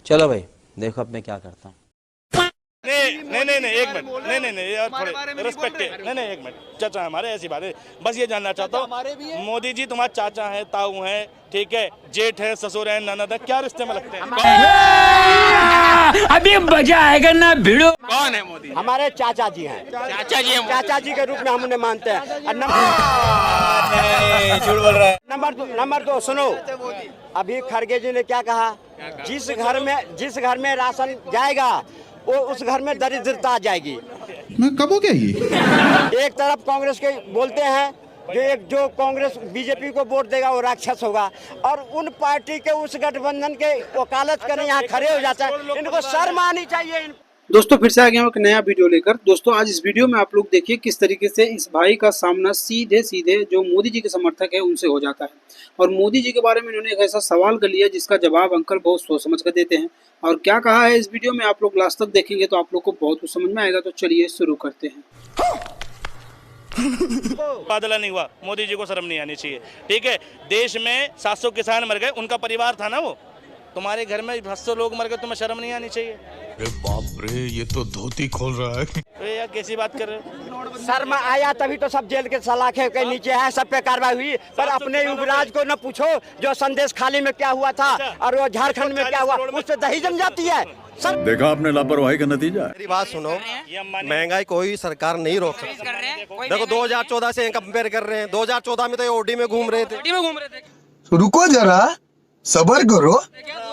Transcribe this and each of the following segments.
चलो भाई देखो अब मैं क्या करता हूँ। नहीं एक मिनट नहीं यार थोड़े रिस्पेक्ट है। नहीं एक मिनट, चाचा हमारे ऐसी बात है, बस ये जानना चाहता हूँ मोदी जी तुम्हारे चाचा हैं, ताऊ हैं, ठीक है, जेठ है, ससुर है, ननद है, क्या रिश्ते में लगते हैं? अभी मजा आएगा ना भिड़ो। कौन है मोदी? हमारे चाचा जी हैं। चाचा जी हैं। चाचा जी के रूप में हम उन्हें मानते हैं। झूठ बोल रहा है। नंबर 2 सुनो, अभी खड़गे जी ने क्या कहा, जिस घर में राशन जाएगा वो उस घर में दरिद्रता आ जाएगी। मैं कब हो गया ये? एक तरफ कांग्रेस के बोलते हैं जो कांग्रेस बीजेपी को वोट देगा वो राक्षस होगा, और उन पार्टी के उस गठबंधन के वकालत करने यहाँ खड़े हो जाता है। इनको शर्म आनी चाहिए। दोस्तों फिर से आ गया एक नया वीडियो लेकर। दोस्तों आज इस वीडियो में आप लोग देखिए किस तरीके से इस भाई का सामना सीधे जो मोदी जी के समर्थक है उनसे हो जाता है, और मोदी जी के बारे में इन्होंने एक ऐसा सवाल कर लिया जिसका जवाब अंकल बहुत सोच समझ कर देते हैं। और क्या कहा है इस वीडियो में आप लोग लास्ट तक देखेंगे तो आप लोग को बहुत कुछ समझ में आएगा। तो चलिए शुरू करते हैं। बादला नहीं हुआ, मोदी जी को शर्म नहीं आनी चाहिए, ठीक है। देश में 700 किसान मर गए, उनका परिवार था ना वो। तुम्हारे घर में 700 लोग मर गए, तुम्हें शर्म नहीं आनी चाहिए? अरे बाप रे, ये तो धोती खोल रहा है। अरे यार कैसी बात कर रहे हो? शर्म आया तभी तो सब जेल के सलाखे के नीचे है, सब पे कार्रवाई हुई। पर अपने युवराज को न पूछो जो संदेश खाली में क्या हुआ था और वो झारखंड में क्या हुआ, उससे दही जम जाती है। देखा आपने लापरवाही का नतीजा। मेरी बात सुनो, महंगाई कोई सरकार नहीं रोक सकती। देखो 2014 से कंपेयर कर रहे हैं, 2014 में तो ये ओडी में घूम रहे थे। रुको जरा, सबर करो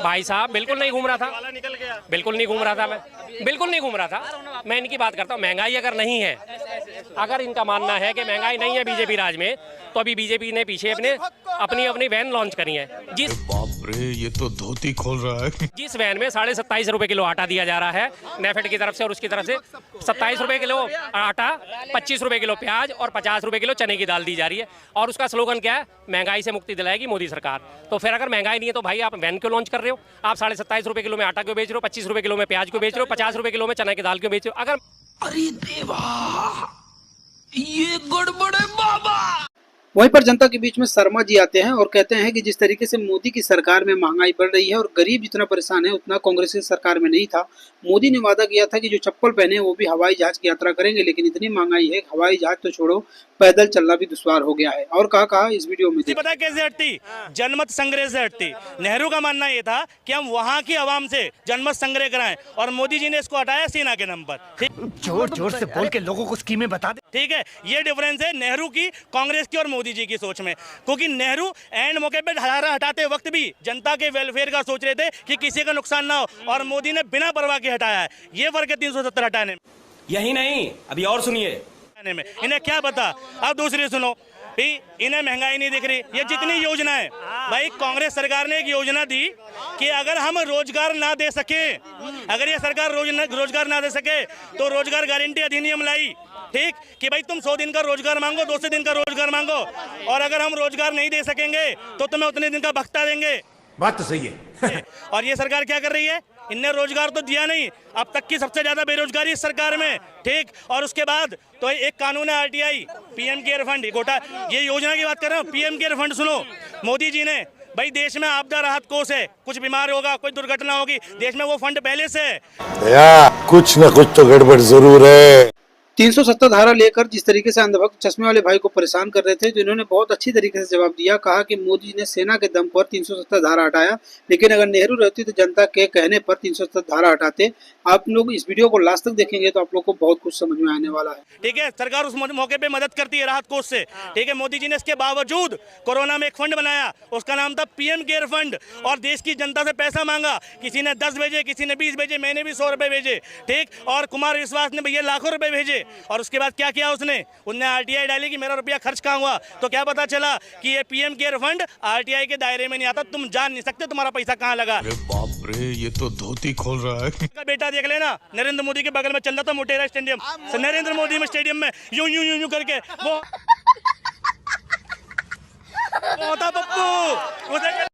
भाई साहब, बिल्कुल नहीं घूम रहा था, बिल्कुल नहीं घूम रहा था, मैं बिल्कुल नहीं घूम रहा था। मैं इनकी बात करता हूँ। महंगाई अगर नहीं है, अगर इनका मानना है कि महंगाई नहीं है बीजेपी राज में, तो अभी बीजेपी ने पीछे अपनी वैन लॉन्च करी है। बाप रे, ये तो धोती खोल रहा है। जिस वैन में 27.5 रुपए किलो आटा दिया जा रहा है नेफेड की तरफ से, और उसकी तरफ से 27 रुपए किलो आटा, 25 रुपए किलो प्याज और 50 रुपए किलो चने की दाल दी जा रही है। और उसका स्लोगन क्या है? महंगाई से मुक्ति दिलाएगी मोदी सरकार। तो फिर अगर महंगाई नहीं है तो भाई आप वैन क्यों लॉन्च कर रहे हो? आप 27.5 रुपए किलो में आटा क्यों बेच रहे हो? 25 रुपए किलो में प्याज क्यों बेच रहे हो? 50 रुपए किलो में चने की दाल क्यों बेच रहे हो? अगर अरे देवा, ये गड़बड़ है बाबा। वहीं पर जनता के बीच में शर्मा जी आते हैं और कहते हैं कि जिस तरीके से मोदी की सरकार में महंगाई बढ़ रही है और गरीब जितना परेशान है उतना कांग्रेस की सरकार में नहीं था। मोदी ने वादा किया था कि जो चप्पल पहने वो भी हवाई जहाज की यात्रा करेंगे, लेकिन इतनी महंगाई है हवाई जहाज तो छोड़ो, पैदल चलना भी दुश्वार हो गया है। और कहा इस वीडियो में पता है कैसे हटती? जनमत संग्रह से हटती। नेहरू का मानना ये था कि हम वहाँ की आवाम से जनमत संग्रह कराएं, और मोदी जी ने इसको हटाया सेना के नाम पर। जोर से बोल के लोगों को स्कीमें बता दे। ठीक है, ये डिफरेंस है नेहरू की, कांग्रेस की और मोदी जी की सोच में। क्योंकि नेहरू एंड मौके पे धारा हटाते वक्त भी जनता के वेलफेयर का सोच रहे थे कि किसी का नुकसान ना हो, और मोदी ने बिना परवाह के हटाया है। ये फर्क है 370 हटाने में। यही नहीं, अभी और सुनिए में इन्हें क्या पता। अब दूसरी सुनो, इन्हें महंगाई नहीं दिख रही। ये जितनी योजना है भाई, कांग्रेस सरकार ने एक योजना दी कि अगर हम रोजगार ना दे सके, अगर ये सरकार रोजगार ना दे सके तो रोजगार गारंटी अधिनियम लाई, ठीक, कि भाई तुम 100 दिन का रोजगार मांगो, 200 दिन का रोजगार मांगो, और अगर हम रोजगार नहीं दे सकेंगे तो तुम्हें उतने दिन का भत्ता देंगे। बात तो सही है। और ये सरकार क्या कर रही है? इनने रोजगार तो दिया नहीं, अब तक की सबसे ज्यादा बेरोजगारी इस सरकार में, ठीक। और उसके बाद तो एक कानून है आरटीआई, पीएम केयर फंड, ये योजना की बात कर रहा हूँ। पीएम केयर फंड सुनो, मोदी जी ने भाई देश में आपदा राहत कोष है, कुछ बीमार होगा, कोई दुर्घटना होगी, देश में वो फंड पहले से है। कुछ न कुछ तो गड़बड़ जरूर है। 370 धारा लेकर जिस तरीके से अंधभक्त चश्मे वाले भाई को परेशान कर रहे थे, तो इन्होंने बहुत अच्छी तरीके से जवाब दिया। कहा कि मोदी जी ने सेना के दम पर 370 धारा हटाया, लेकिन अगर नेहरू रहती तो जनता के कहने पर 370 धारा हटाते। आप लोग इस वीडियो को लास्ट तक देखेंगे तो आप लोग को बहुत कुछ समझ में आने वाला है। ठीक है, सरकार उस मौके पे मदद करती है राहत कोष से, ठीक है। मोदी जी ने इसके बावजूद कोरोना में एक फंड बनाया, उसका नाम था पीएम केयर फंड, और देश की जनता से पैसा मांगा। किसी ने 10 भेजे, किसी ने 20 भेजे, मैंने भी 100 रुपए भेजे, ठीक। और कुमार विश्वास ने भैया लाखों रुपए भेजे। और उसके बाद क्या किया उसने आरटीआई डाली कि मेरा रुपया खर्च कहाँ हुआ। तो क्या पता चला कि ये पीएम केयर फंड आरटीआई के दायरे में नहीं आता, तुम जान नहीं सकते तुम्हारा पैसा कहाँ लगा। अरे बाप रे, ये तो धोती खोल रहा है। बेटा देख लेना, नरेंद्र मोदी के बगल में चल रहा था मोटेरा स्टेडियम, नरेंद्र मोदी में स्टेडियम में यूं करके वो होता पप्पू, उधर